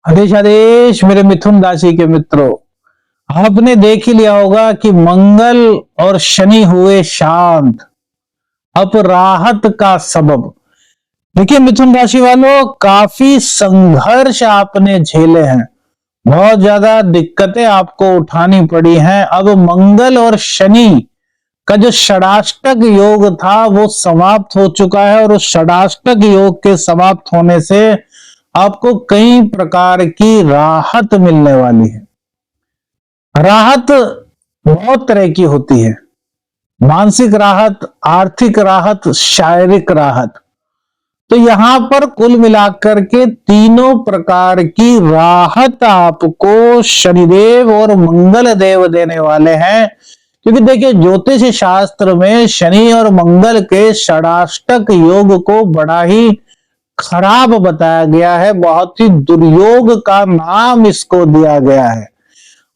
आदेश आदेश मेरे मिथुन राशि के मित्रों, आपने देख ही लिया होगा कि मंगल और शनि हुए शांत। अब राहत का सबब देखिए मिथुन राशि वालों, काफी संघर्ष आपने झेले हैं, बहुत ज्यादा दिक्कतें आपको उठानी पड़ी हैं। अब मंगल और शनि का जो षडाष्टक योग था वो समाप्त हो चुका है और उस षडाष्टक योग के समाप्त होने से आपको कई प्रकार की राहत मिलने वाली है। राहत बहुत तरह की होती है, मानसिक राहत, आर्थिक राहत, शारीरिक राहत। तो यहां पर कुल मिलाकर के तीनों प्रकार की राहत आपको शनिदेव और मंगल देव देने वाले हैं। क्योंकि देखिए ज्योतिष शास्त्र में शनि और मंगल के षडाष्टक योग को बड़ा ही खराब बताया गया है, बहुत ही दुर्योग का नाम इसको दिया गया है।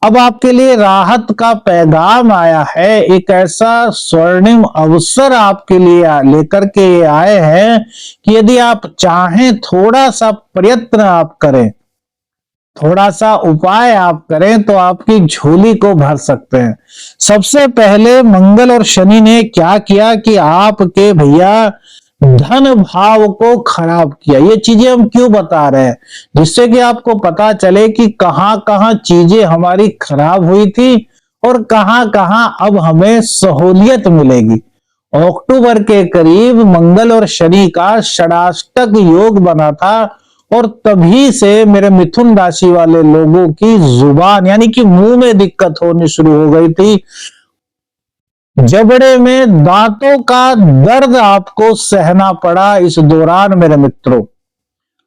अब आपके लिए राहत का पैगाम आया है, एक ऐसा स्वर्णिम अवसर आपके लिए लेकर के आए हैं कि यदि आप चाहें, थोड़ा सा प्रयत्न आप करें, थोड़ा सा उपाय आप करें तो आपकी झोली को भर सकते हैं। सबसे पहले मंगल और शनि ने क्या किया कि आपके भैया धन भाव को खराब किया। ये चीजें हम क्यों बता रहे हैं, जिससे कि आपको पता चले कि कहां कहां चीजें हमारी खराब हुई थी और कहां कहां अब हमें सहूलियत मिलेगी। अक्टूबर के करीब मंगल और शनि का षडाष्टक योग बना था और तभी से मेरे मिथुन राशि वाले लोगों की जुबान यानी कि मुंह में दिक्कत होनी शुरू हो गई थी। जबड़े में दांतों का दर्द आपको सहना पड़ा इस दौरान मेरे मित्रों।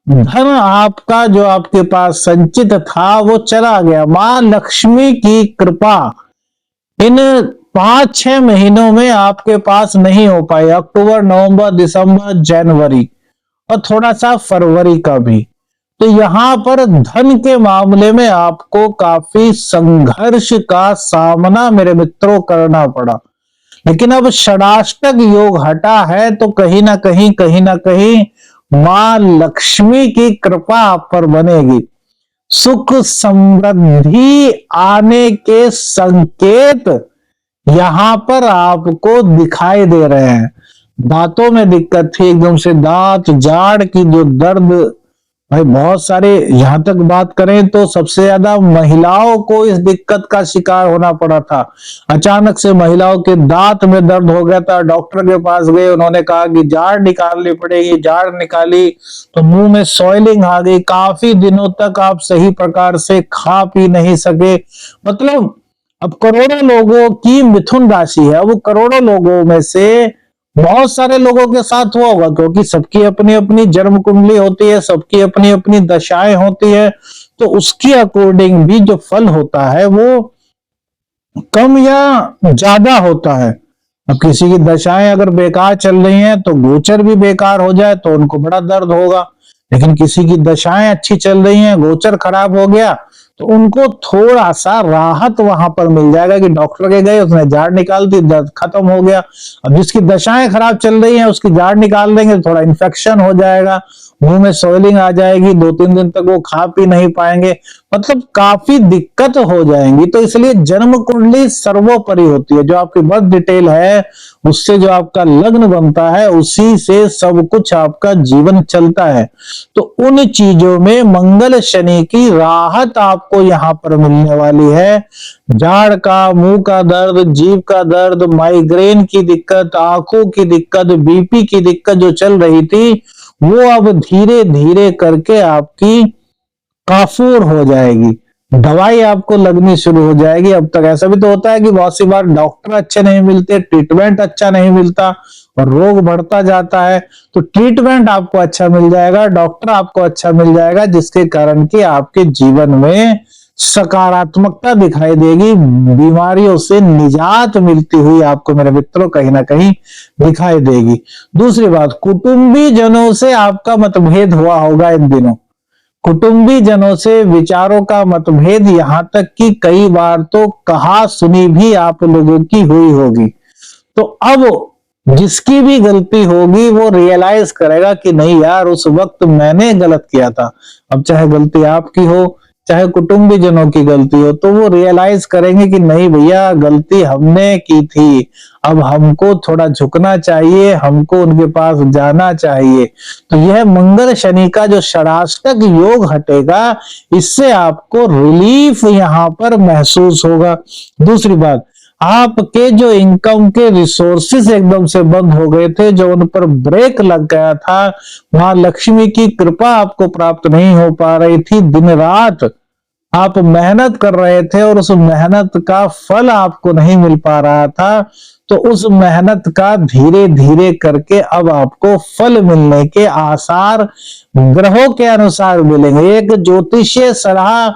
धन आपका जो आपके पास संचित था वो चला गया। मां लक्ष्मी की कृपा इन 5-6 महीनों में आपके पास नहीं हो पाई, अक्टूबर, नवंबर, दिसंबर, जनवरी और थोड़ा सा फरवरी का भी। तो यहां पर धन के मामले में आपको काफी संघर्ष का सामना मेरे मित्रों करना पड़ा। लेकिन अब षडाष्टक योग हटा है तो कहीं ना कहीं मां लक्ष्मी की कृपा आप पर बनेगी। सुख समृद्धि आने के संकेत यहां पर आपको दिखाई दे रहे हैं। दांतों में दिक्कत थी, एकदम से दांत जाड़ की जो दर्द, भाई बहुत सारे, यहां तक बात करें तो सबसे ज्यादा महिलाओं को इस दिक्कत का शिकार होना पड़ा था। अचानक से महिलाओं के दांत में दर्द हो गया था, डॉक्टर के पास गए, उन्होंने कहा कि जाड़ निकालनी पड़ेगी। जाड़ निकाली तो मुंह में सॉइलिंग आ गई, काफी दिनों तक आप सही प्रकार से खा पी नहीं सके। मतलब अब करोड़ों लोगों की मिथुन राशि है, वो करोड़ों लोगों में से बहुत सारे लोगों के साथ हुआ होगा, क्योंकि सबकी अपनी अपनी जन्म कुंडली होती है, सबकी अपनी अपनी दशाएं होती है। तो उसकी अकॉर्डिंग भी जो फल होता है वो कम या ज्यादा होता है। अब किसी की दशाएं अगर बेकार चल रही हैं तो गोचर भी बेकार हो जाए तो उनको बड़ा दर्द होगा। लेकिन किसी की दशाएं अच्छी चल रही हैं, गोचर खराब हो गया तो उनको थोड़ा सा राहत वहां पर मिल जाएगा कि डॉक्टर के गए, उसने जाड़ निकाल दी, दर्द खत्म हो गया। अब जिसकी दशाएं खराब चल रही हैं उसकी जाड़ निकाल देंगे तो थोड़ा इन्फेक्शन हो जाएगा, मुंह में सोइलिंग आ जाएगी, 2-3 दिन तक वो खा पी नहीं पाएंगे, मतलब काफी दिक्कत हो जाएंगी। तो इसलिए जन्म कुंडली सर्वोपरि होती है। जो आपकी बर्थ डिटेल है उससे जो आपका लग्न बनता है उसी से सब कुछ आपका जीवन चलता है। तो उन चीजों में मंगल शनि की राहत आपको यहां पर मिलने वाली है। जाड़ का, मुंह का दर्द, जीभ का दर्द, माइग्रेन की दिक्कत, आंखों की दिक्कत, बीपी की दिक्कत जो चल रही थी वो अब धीरे धीरे करके आपकी काफूर हो जाएगी, दवाई आपको लगनी शुरू हो जाएगी। अब तक ऐसा भी तो होता है कि बहुत सी बार डॉक्टर अच्छे नहीं मिलते, ट्रीटमेंट अच्छा नहीं मिलता और रोग बढ़ता जाता है। तो ट्रीटमेंट आपको अच्छा मिल जाएगा, डॉक्टर आपको अच्छा मिल जाएगा, जिसके कारण कि आपके जीवन में सकारात्मकता दिखाई देगी, बीमारियों से निजात मिलती हुई आपको मेरे मित्रों कहीं ना कहीं दिखाई देगी। दूसरी बात, कुटुंबी जनों से आपका मतभेद हुआ होगा इन दिनों। कुटुंबी जनों से विचारों का मतभेद, यहां तक कि कई बार तो कहा सुनी भी आप लोगों की हुई होगी। तो अब जिसकी भी गलती होगी वो रियलाइज करेगा कि नहीं यार, उस वक्त मैंने गलत किया था। अब चाहे गलती आपकी हो, चाहे कुटुंबीजनों की गलती हो, तो वो रियलाइज करेंगे कि नहीं भैया, गलती हमने की थी। अब हमको थोड़ा झुकना चाहिए, हमको उनके पास जाना चाहिए। तो यह मंगल शनि का जो षडाष्टक योग हटेगा, इससे आपको रिलीफ यहाँ पर महसूस होगा। दूसरी बात, आपके जो इनकम के रिसोर्सेस एकदम से बंद हो गए थे, जो उन पर ब्रेक लग गया था, मां लक्ष्मी की कृपा आपको प्राप्त नहीं हो पा रही थी, दिन रात आप मेहनत कर रहे थे और उस मेहनत का फल आपको नहीं मिल पा रहा था, तो उस मेहनत का धीरे धीरे करके अब आपको फल मिलने के आसार ग्रहों के अनुसार मिलेंगे। एक ज्योतिषीय सलाह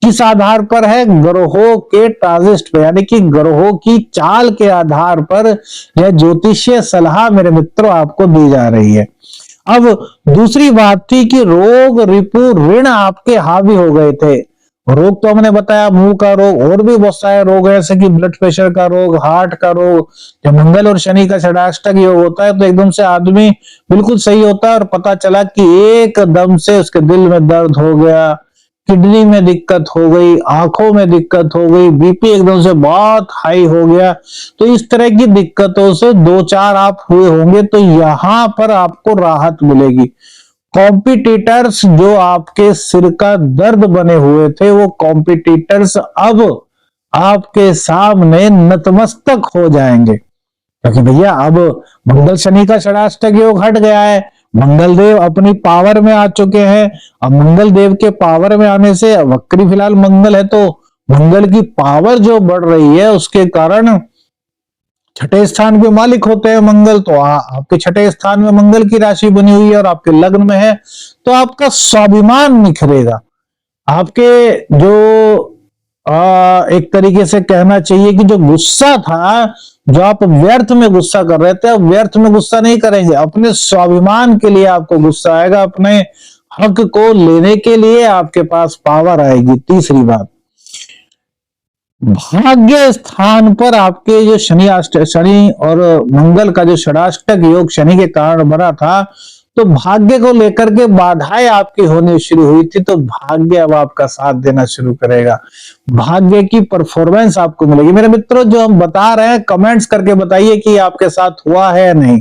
किस आधार पर है? ग्रहों के ट्रांजिट पे, यानी कि ग्रहों की चाल के आधार पर यह ज्योतिषीय सलाह मेरे मित्रों आपको दी जा रही है। अब दूसरी बात थी कि रोग रिपु ऋण आपके हावी हो गए थे। रोग तो हमने बताया, मुंह का रोग, और भी बहुत सारे रोग है, जैसे कि ब्लड प्रेशर का रोग, हार्ट का रोग। जब मंगल और शनि का षडाष्टक योग होता है तो एकदम से आदमी बिल्कुल सही होता है और पता चला कि एकदम से उसके दिल में दर्द हो गया, किडनी में दिक्कत हो गई, आंखों में दिक्कत हो गई, बीपी एकदम से बहुत हाई हो गया। तो इस तरह की दिक्कतों से दो चार आप हुए होंगे, तो यहां पर आपको राहत मिलेगी। कॉम्पिटिटर्स जो आपके सिर का दर्द बने हुए थे, वो कॉम्पिटिटर्स अब आपके सामने नतमस्तक हो जाएंगे, क्योंकि भैया अब मंगल शनि का षडाष्टक योग हट गया है, मंगल देव अपनी पावर में आ चुके हैं। अब मंगल देव के पावर में आने से, वक्री फिलहाल मंगल है, तो मंगल की पावर जो बढ़ रही है, उसके कारण छठे स्थान के मालिक होते हैं मंगल, तो आपके छठे स्थान में मंगल की राशि बनी हुई है और आपके लग्न में है, तो आपका स्वाभिमान निखरेगा। आपके जो एक तरीके से कहना चाहिए कि जो गुस्सा था, जो आप व्यर्थ में गुस्सा कर रहे थे, अब व्यर्थ में गुस्सा नहीं करेंगे, अपने स्वाभिमान के लिए आपको गुस्सा आएगा, अपने हक को लेने के लिए आपके पास पावर आएगी। तीसरी बात, भाग्य स्थान पर आपके जो शनि और मंगल का जो षडाष्टक योग शनि के कारण बना था, तो भाग्य को लेकर के बाधाएं आपकी होनी शुरू हुई थी, तो भाग्य अब आपका साथ देना शुरू करेगा, भाग्य की परफॉर्मेंस आपको मिलेगी। मेरे मित्रों, जो हम बता रहे हैं, कमेंट्स करके बताइए कि आपके साथ हुआ है या नहीं।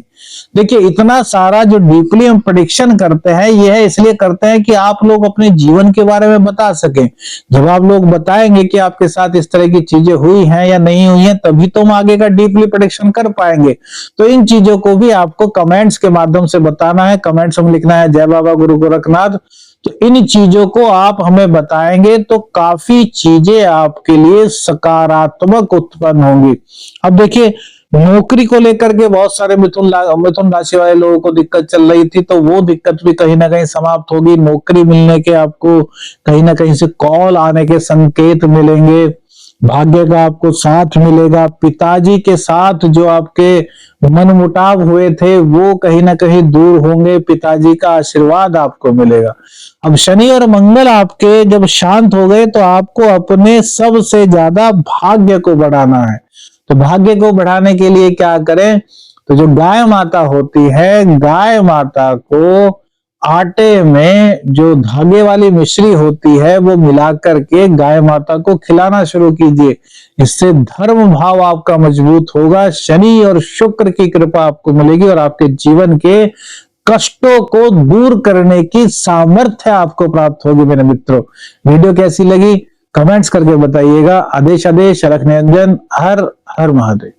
देखिए, इतना सारा जो डीपली हम प्रेडिक्शन करते हैं, यह इसलिए करते हैं कि आप लोग अपने जीवन के बारे में बता सकें। जब आप लोग बताएंगे कि आपके साथ इस तरह की चीजें हुई हैं या नहीं हुई हैं, तभी तो हम आगे का डीपली प्रेडिक्शन कर पाएंगे। तो इन चीजों को भी आपको कमेंट्स के माध्यम से बताना है। कमेंट्स में लिखना है जय बाबा गुरु गोरखनाथ। तो इन चीजों को आप हमें बताएंगे तो काफी चीजें आपके लिए सकारात्मक उत्पन्न होंगी। अब देखिए, नौकरी को लेकर के बहुत सारे मिथुन राशि वाले लोगों को दिक्कत चल रही थी, तो वो दिक्कत भी कहीं ना कहीं समाप्त होगी। नौकरी मिलने के आपको कहीं ना कहीं से कॉल आने के संकेत मिलेंगे, भाग्य का आपको साथ मिलेगा। पिताजी के साथ जो आपके मनमुटाव हुए थे, वो कहीं ना कहीं दूर होंगे, पिताजी का आशीर्वाद आपको मिलेगा। अब शनि और मंगल आपके जब शांत हो गए, तो आपको अपने सबसे ज्यादा भाग्य को बढ़ाना है। तो भाग्य को बढ़ाने के लिए क्या करें? तो जो गाय माता होती है, गाय माता को आटे में जो धागे वाली मिश्री होती है, वो मिलाकर के गाय माता को खिलाना शुरू कीजिए। इससे धर्म भाव आपका मजबूत होगा, शनि और शुक्र की कृपा आपको मिलेगी और आपके जीवन के कष्टों को दूर करने की सामर्थ्य आपको प्राप्त होगी। मेरे मित्रों, वीडियो कैसी लगी कमेंट्स करके बताइएगा। आदेश रखने, हर हर महादेव।